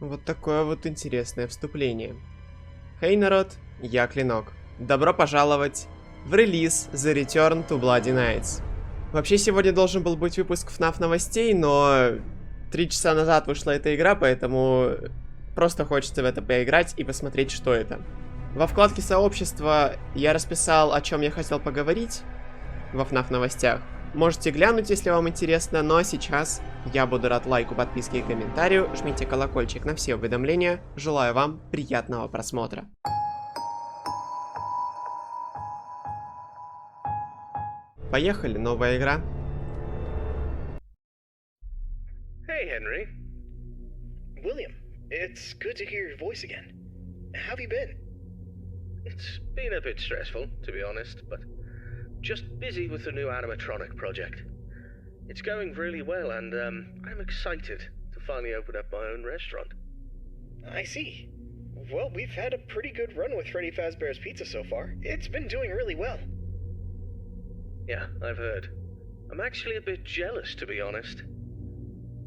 Вот такое вот интересное вступление. Хей, народ, я Клинок. Добро пожаловать в релиз The Return to Bloody Nights. Вообще сегодня должен был быть выпуск Fnaf новостей, но 3 часа назад вышла эта игра, поэтому просто хочется в это поиграть и посмотреть, что это. Во вкладке сообщества я расписал, о чем я хотел поговорить во Fnaf новостях. Можете глянуть, если вам интересно, ну а сейчас я буду рад лайку, подписке и комментарию. Жмите колокольчик на все уведомления. Желаю вам приятного просмотра. Поехали, новая игра. Hey, Henry. William, it's good to hear your voice again. How have you been? It's been a bit stressful, to be honest, but just busy with the new animatronic project. It's going really well, and I'm excited to finally open up my own restaurant. I see. Well, we've had a pretty good run with Freddy Fazbear's Pizza so far. It's been doing really well. Yeah, I've heard. I'm actually a bit jealous, to be honest.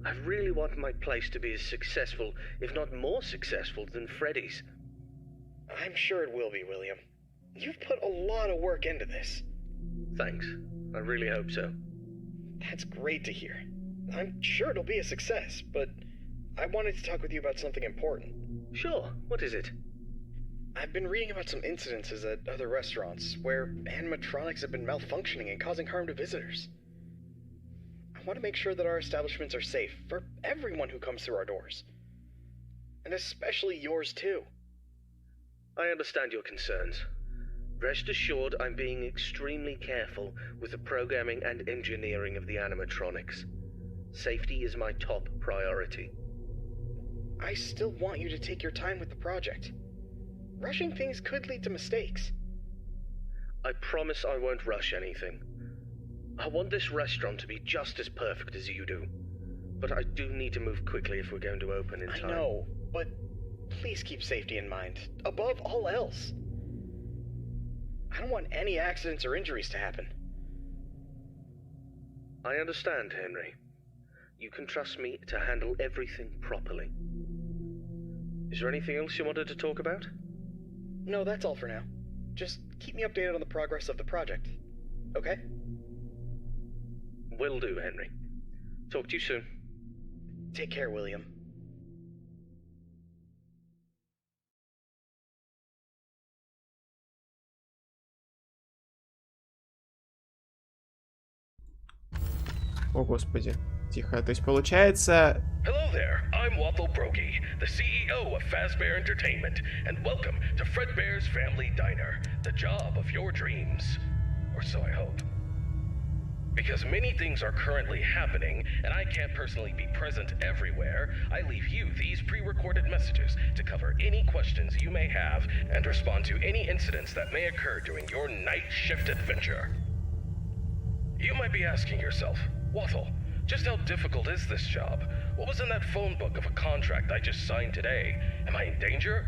I really want my place to be as successful, if not more successful, than Freddy's. I'm sure it will be, William. You've put a lot of work into this. Thanks. I really hope so. That's great to hear. I'm sure it'll be a success, but I wanted to talk with you about something important. Sure. What is it? I've been reading about some incidences at other restaurants where animatronics have been malfunctioning and causing harm to visitors. I want to make sure that our establishments are safe for everyone who comes through our doors. And especially yours too. I understand your concerns. Rest assured I'm being extremely careful with the programming and engineering of the animatronics. Safety is my top priority. I still want you to take your time with the project. Rushing things could lead to mistakes. I promise I won't rush anything. I want this restaurant to be just as perfect as you do. But I do need to move quickly if we're going to open in time. I know, but please keep safety in mind, above all else. I don't want any accidents or injuries to happen. I understand, Henry. You can trust me to handle everything properly. Is there anything else you wanted to talk about? No, that's all for now. Just keep me updated on the progress of the project, okay? Will do, Henry. Talk to you soon. Take care, William. О, господи. Тихо. То есть получается... Hello there, I'm Waffle Brokey, the CEO of Fazbear Entertainment, and welcome to Fredbear's Family Diner, the job of your dreams. Or so I hope. Because many things are currently happening, and I can't personally be present everywhere, I leave you these pre-recorded messages to cover any questions you may have and respond to any incidents that may occur during your night shift adventure. You might be asking yourself, Waffle, just how difficult is this job? What was in that phone book of a contract I just signed today? Am I in danger?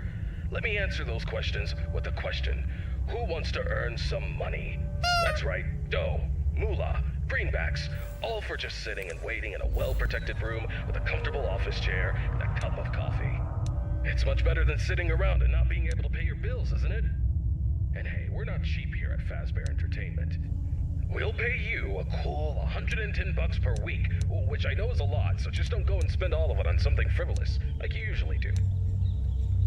Let me answer those questions with a question. Who wants to earn some money? That's right, dough, moolah, greenbacks, all for just sitting and waiting in a well-protected room with a comfortable office chair and a cup of coffee. It's much better than sitting around and not being able to pay your bills, isn't it? And hey, we're not cheap here at Fazbear Entertainment. We'll pay you a cool 110 bucks per week, which I know is a lot, so just don't go and spend all of it on something frivolous, like you usually do.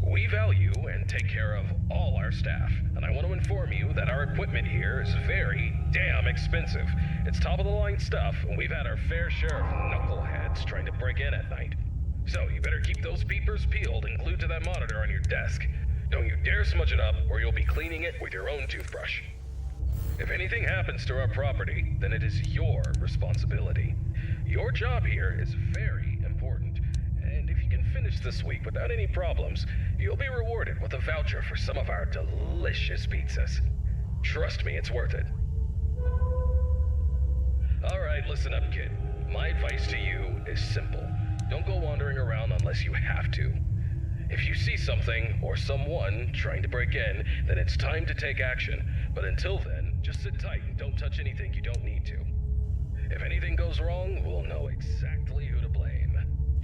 We value and take care of all our staff, and I want to inform you that our equipment here is very damn expensive. It's top-of-the-line stuff, and we've had our fair share of knuckleheads trying to break in at night. So you better keep those peepers peeled and glued to that monitor on your desk. Don't you dare smudge it up, or you'll be cleaning it with your own toothbrush. If anything happens to our property, then it is your responsibility. Your job here is very important, and if you can finish this week without any problems, you'll be rewarded with a voucher for some of our delicious pizzas. Trust me, it's worth it. Alright, listen up, kid. My advice to you is simple. Don't go wandering around unless you have to. If you see something or someone trying to break in, then it's time to take action. But until then, just sit tight and don't touch anything you don't need to. If anything goes wrong, we'll know exactly who to blame.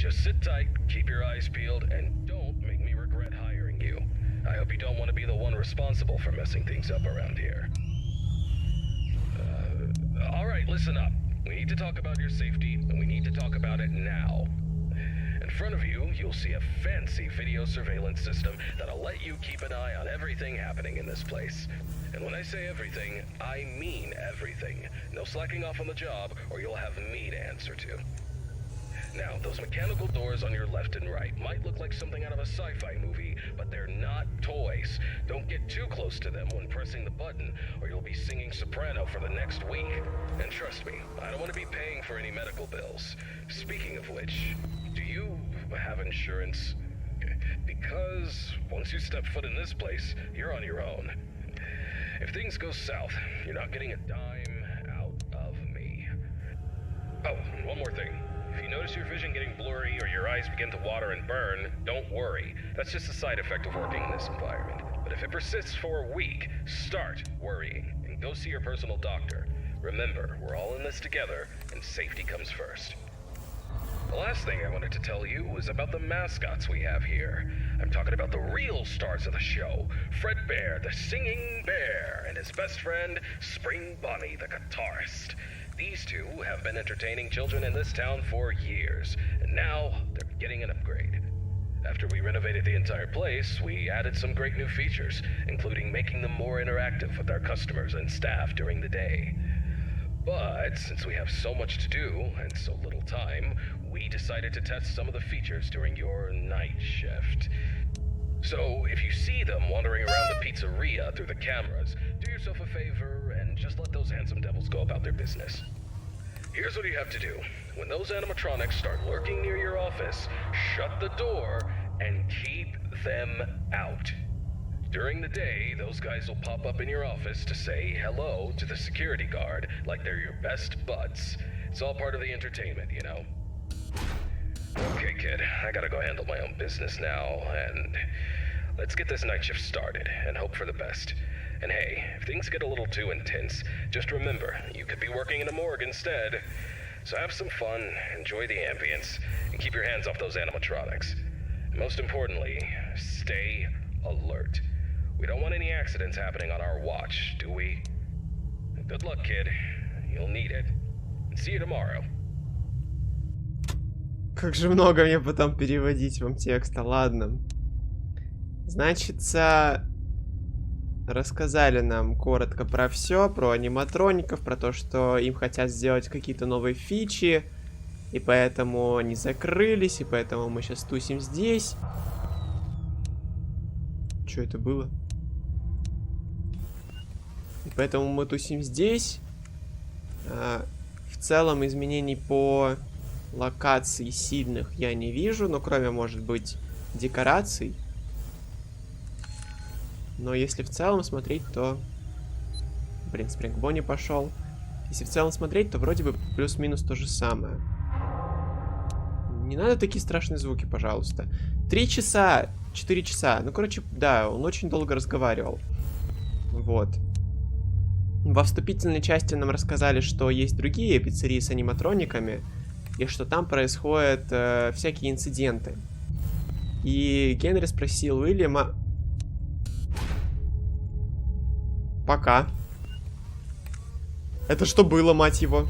Just sit tight, keep your eyes peeled, and don't make me regret hiring you. I hope you don't want to be the one responsible for messing things up around here. Alright, listen up. We need to talk about your safety, and we need to talk about it now. In front of you, you'll see a fancy video surveillance system that'll let you keep an eye on everything happening in this place. And when I say everything, I mean everything. No slacking off on the job, or you'll have me to answer to. Now, those mechanical doors on your left and right might look like something out of a sci-fi movie, but they're not toys. Don't get too close to them when pressing the button, or you'll be singing soprano for the next week. And trust me, I don't want to be paying for any medical bills. Speaking of which, do you have insurance? Because once you step foot in this place, you're on your own. If things go south, you're not getting a dime out of me. Oh, and one more thing. If you notice your vision getting blurry or your eyes begin to water and burn, don't worry. That's just a side effect of working in this environment. But if it persists for a week, start worrying and go see your personal doctor. Remember, we're all in this together, and safety comes first. The last thing I wanted to tell you was about the mascots we have here. I'm talking about the real stars of the show. Fredbira, the singing bear, and his best friend, Spring Bonnie, the guitarist. These two have been entertaining children in this town for years, and now they're getting an upgrade. After we renovated the entire place, we added some great new features, including making them more interactive with our customers and staff during the day. But since we have so much to do and so little time, we decided to test some of the features during your night shift. So if you see them wandering around the pizzeria through the cameras, do yourself a favor and just let those handsome devils go about their business. Here's what you have to do. When those animatronics start lurking near your office, shut the door and keep them out. During the day, those guys will pop up in your office to say hello to the security guard like they're your best buds. It's all part of the entertainment, you know? Okay, kid, I gotta go handle my own business now, and let's get this night shift started and hope for the best. And hey, if things get a little too intense, just remember, you could be working in a morgue instead. So have some fun, enjoy the ambience, and keep your hands off those animatronics. And most importantly, stay alert. We don't want any accidents happening on our watch, do we? Good luck, kid. You'll need it. And see you tomorrow. Как же много мне потом переводить вам текста, ладно. Значится, рассказали нам коротко про все, про аниматроников, про то, что им хотят сделать какие-то новые фичи, и поэтому они закрылись, и поэтому мы сейчас тусим здесь. Что это было? И поэтому мы тусим здесь. В целом изменений по локаций сильных я не вижу, но кроме, может быть, декораций. Но если в целом смотреть, то... Блин, Спринг Бонни пошел. Если в целом смотреть, то вроде бы плюс-минус то же самое. Не надо такие страшные звуки, пожалуйста. 3 часа, 4 часа. Ну, короче, да, он очень долго разговаривал. Вот. Во вступительной части нам рассказали, что есть другие пиццерии с аниматрониками, и что там происходят всякие инциденты. И Генри спросил Уильяма... Пока. Это что было, мать его?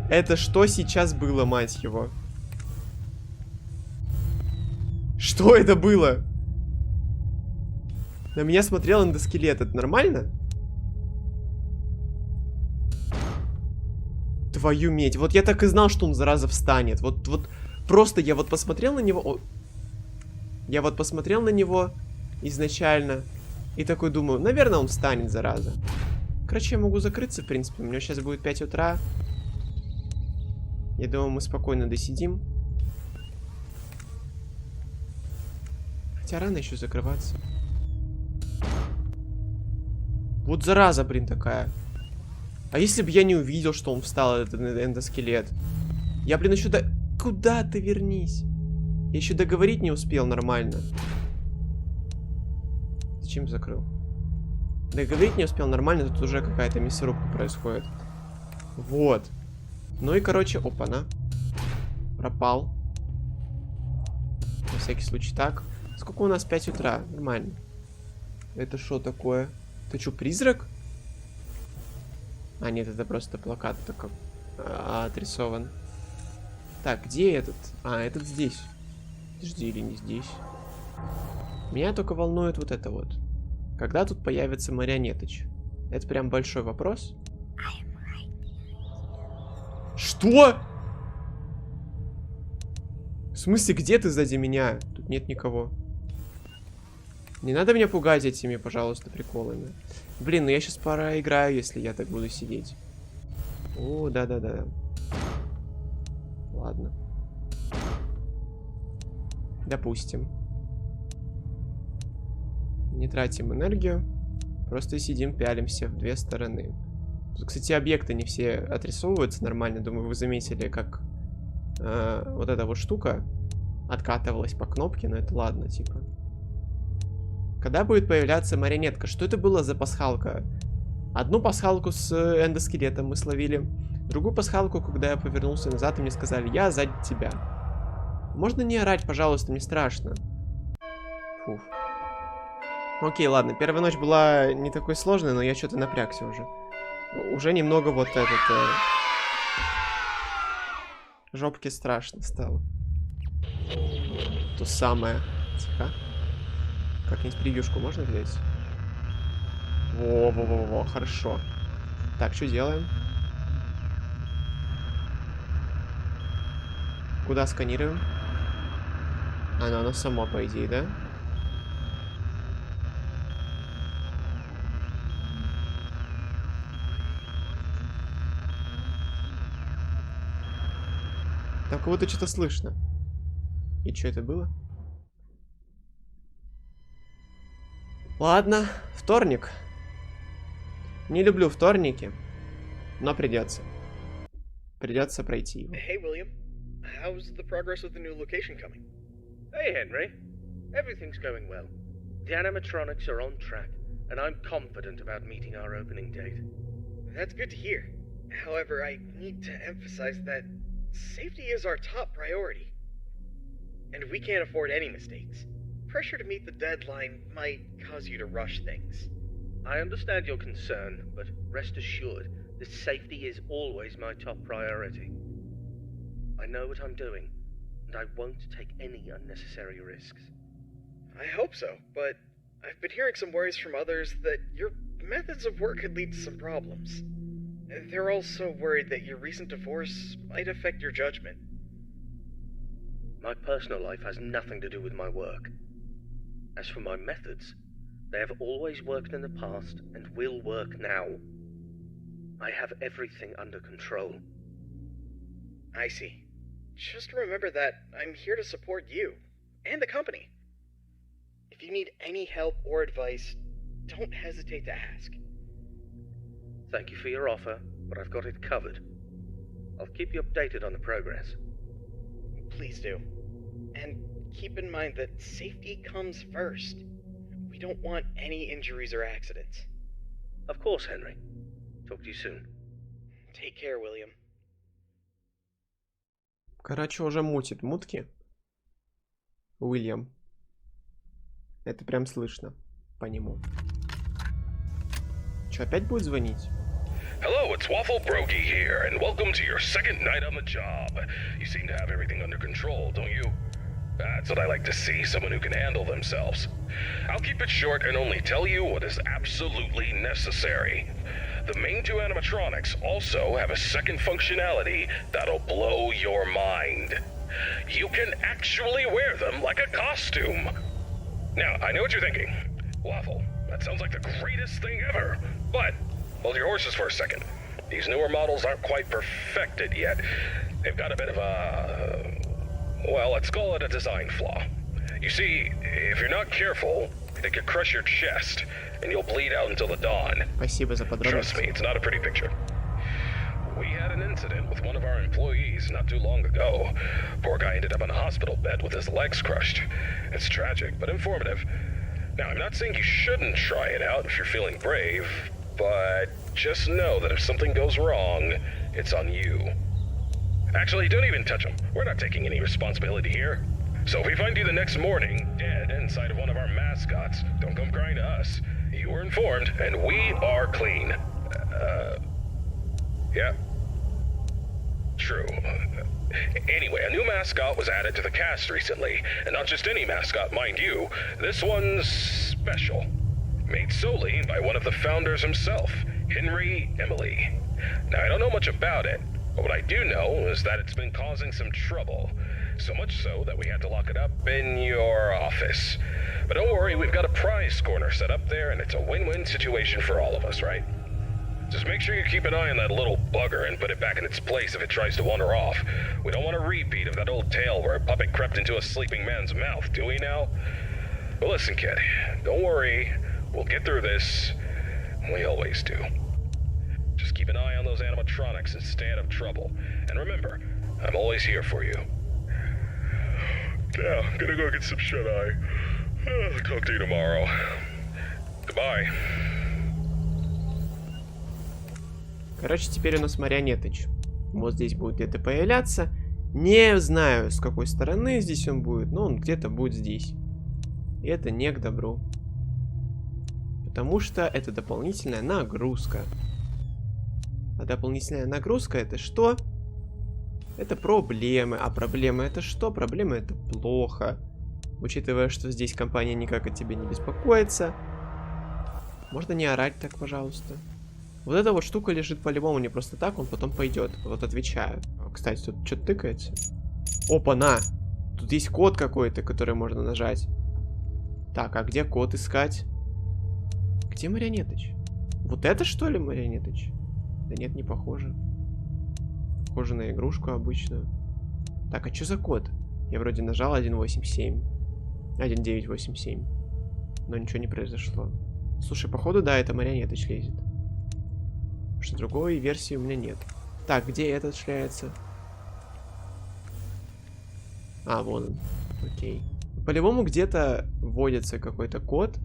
Это что сейчас было, мать его? Что это было? На меня смотрел эндоскелет. Это нормально? Твою медь. Вот я так и знал, что он, зараза, встанет. Вот просто я вот посмотрел на него... Я вот посмотрел на него изначально и такой думаю, наверное, он встанет, зараза. Короче, я могу закрыться, в принципе. У меня сейчас будет 5 утра. Я думаю, мы спокойно досидим. Хотя рано еще закрываться. Вот зараза, блин, такая. А если бы я не увидел, что он встал, этот эндоскелет? Я, блин, еще до... Куда ты вернись? Я еще договорить не успел нормально. Зачем закрыл? Договорить не успел нормально, тут уже какая-то мясорубка происходит. Вот. Ну и, короче, опа-на. пропал. На всякий случай так. Сколько у нас? 5 утра. Нормально. Это что такое? Это что, призрак? А, нет, это просто плакат такой отрисован. Так, где этот? А, этот здесь. Подожди, или не здесь? Меня только волнует вот это вот. Когда тут появится марионеточ? Это прям большой вопрос. Что? В смысле, где ты сзади меня? Тут нет никого. Не надо меня пугать этими, пожалуйста, приколами. Блин, ну я сейчас проиграю, если я так буду сидеть. О, да-да-да. Ладно. Допустим. Не тратим энергию. Просто сидим, пялимся в две стороны. Тут, кстати, объекты не все отрисовываются нормально. Думаю, вы заметили, как вот эта вот штука откатывалась по кнопке. Но это ладно, типа. Когда будет появляться марионетка? Что это было за пасхалка? Одну пасхалку с эндоскелетом мы словили. Другую пасхалку, когда я повернулся назад, и мне сказали: я сзади тебя. Можно не орать, пожалуйста, мне страшно. Фух. Окей, ладно, первая ночь была не такой сложной, но я что-то напрягся уже. Уже немного вот этот... жопке страшно стало. То самое. Тихо. Как-нибудь превьюшку можно взять? Во-во-во-во, хорошо. Так, что делаем? Куда сканируем? Оно само, по идее, да? Там кого-то что-то слышно. И что это было? Ладно, вторник. Не люблю вторники, но придется. Придется пройти его. Hey, William. How's the progress with the new location coming? Hey, Henry. Everything's going well. The animatronics are on track, and I'm confident about meeting our opening date. That's good to hear. However, I need to emphasize that safety is our top priority. And we can't afford any mistakes. Pressure to meet the deadline might cause you to rush things. I understand your concern, but rest assured that safety is always my top priority. I know what I'm doing, and I won't take any unnecessary risks. I hope so, but I've been hearing some worries from others that your methods of work could lead to some problems. They're also worried that your recent divorce might affect your judgment. My personal life has nothing to do with my work. As for my methods, they have always worked in the past and will work now. I have everything under control. I see. Just remember that I'm here to support you and the company. If you need any help or advice, don't hesitate to ask. Thank you for your offer, but I've got it covered. I'll keep you updated on the progress. Please do. And keep in mind that safety comes first. We don't want any injuries or accidents. Of course, Henry. Talk to you soon. Take care, William. Короче, уже мутит мутки. Уильям. Это прям слышно по нему. Че, опять будет звонить? Hello, it's Waffle Brokey here, and welcome to your second night on the job. You seem to have everything under control, don't you? That's what I like to see, someone who can handle themselves. I'll keep it short and only tell you what is absolutely necessary. The main two animatronics also have a second functionality that'll blow your mind. You can actually wear them like a costume. Now, I know what you're thinking. Waffle, that sounds like the greatest thing ever. But, hold your horses for a second. These newer models aren't quite perfected yet. They've got a bit of a... well, let's call it a design flaw. You see, if you're not careful, it could crush your chest, and you'll bleed out until the dawn. Спасибо за подробности. Trust me, it's not a pretty picture. We had an incident with one of our employees not too long ago. Poor guy ended up in a hospital bed with his legs crushed. It's tragic, but informative. Now, I'm not saying you shouldn't try it out if you're feeling brave, but just know that if something goes wrong, it's on you. Actually, don't even touch them. We're not taking any responsibility here. So if we find you the next morning, dead inside of one of our mascots, don't come crying to us. You were informed, and we are clean. Yeah. True. Anyway, a new mascot was added to the cast recently, and not just any mascot, mind you. This one's special. Made solely by one of the founders himself, Henry Emily. Now, I don't know much about it, but what I do know is that it's been causing some trouble. So much so that we had to lock it up in your office. But don't worry, we've got a prize corner set up there, and it's a win-win situation for all of us, right? Just make sure you keep an eye on that little bugger and put it back in its place if it tries to wander off. We don't want a repeat of that old tale where a puppet crept into a sleeping man's mouth, do we now? But listen, kid, don't worry. We'll get through this. We always do. Just keep an eye on those animatronics and stay out of trouble. And remember, I'm always here for you. Yeah, I'm gonna go get some shut-eye. Talk to you tomorrow. Goodbye. Короче, теперь у нас марионетыч. Вот здесь будет где-то появляться. Не знаю, с какой стороны здесь он будет, но он где-то будет здесь. И это не к добру. Потому что это дополнительная нагрузка. А дополнительная нагрузка это что? Это проблемы. А проблемы это что? Проблемы это плохо. Учитывая, что здесь компания никак о тебе не беспокоится. Можно не орать так, пожалуйста. Вот эта вот штука лежит по-любому не просто так, он потом пойдет. Вот отвечаю. Кстати, тут что-то тыкается. Опа-на! Тут есть код какой-то, который можно нажать. Так, а где код искать? Где марионетыч? Вот это что ли марионетыч? Да нет, не похоже. Похоже на игрушку обычную. Так, а что за код? Я вроде нажал 187. 1987. Но ничего не произошло. Слушай, походу, да, это марионетыч лезет. Что другой версии у меня нет. Так, где этот шляется? А, вон он. Окей. По-любому где-то вводится какой-то код.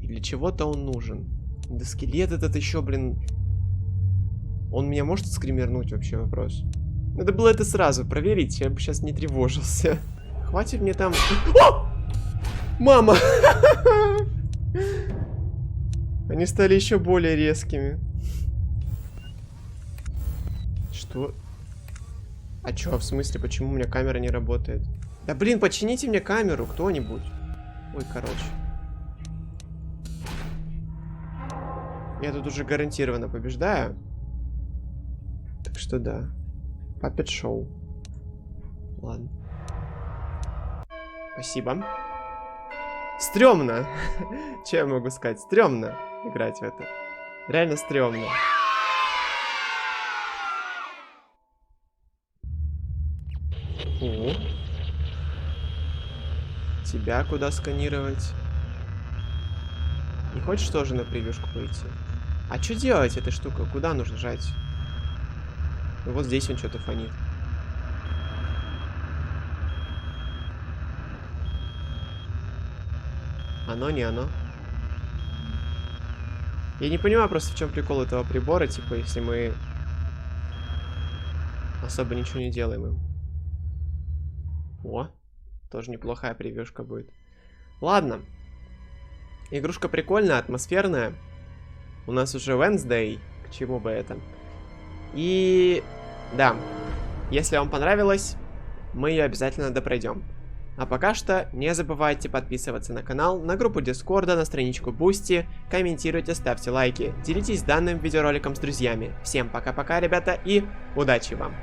И для чего-то он нужен. Да скелет этот еще, блин. Он меня может скримернуть, вообще вопрос? Надо было это сразу проверить, я бы сейчас не тревожился. Хватит мне там... О! Мама! Они стали еще более резкими. Что? А чё, в смысле, почему у меня камера не работает? Да блин, почините мне камеру, кто-нибудь. Ой, короче. Я тут уже гарантированно побеждаю. Так что да. Папет шоу. Ладно. Спасибо. Стрёмно. Че я могу сказать? Стрёмно играть в это. Реально стрёмно. О. Тебя куда сканировать? Не хочешь тоже на превьюшку пойти? А что делать этой штукой? Куда нужно жать? Ну, вот здесь он что-то фонит. Оно, не оно. Я не понимаю просто, в чем прикол этого прибора, типа, если мы особо ничего не делаем им. О, тоже неплохая превьюшка будет. Ладно. Игрушка прикольная, атмосферная. У нас уже Wednesday, к чему бы это. И да, если вам понравилось, мы ее обязательно допройдем. А пока что не забывайте подписываться на канал, на группу Дискорда, на страничку Бусти, комментируйте, ставьте лайки, делитесь данным видеороликом с друзьями. Всем пока-пока, ребята, и удачи вам!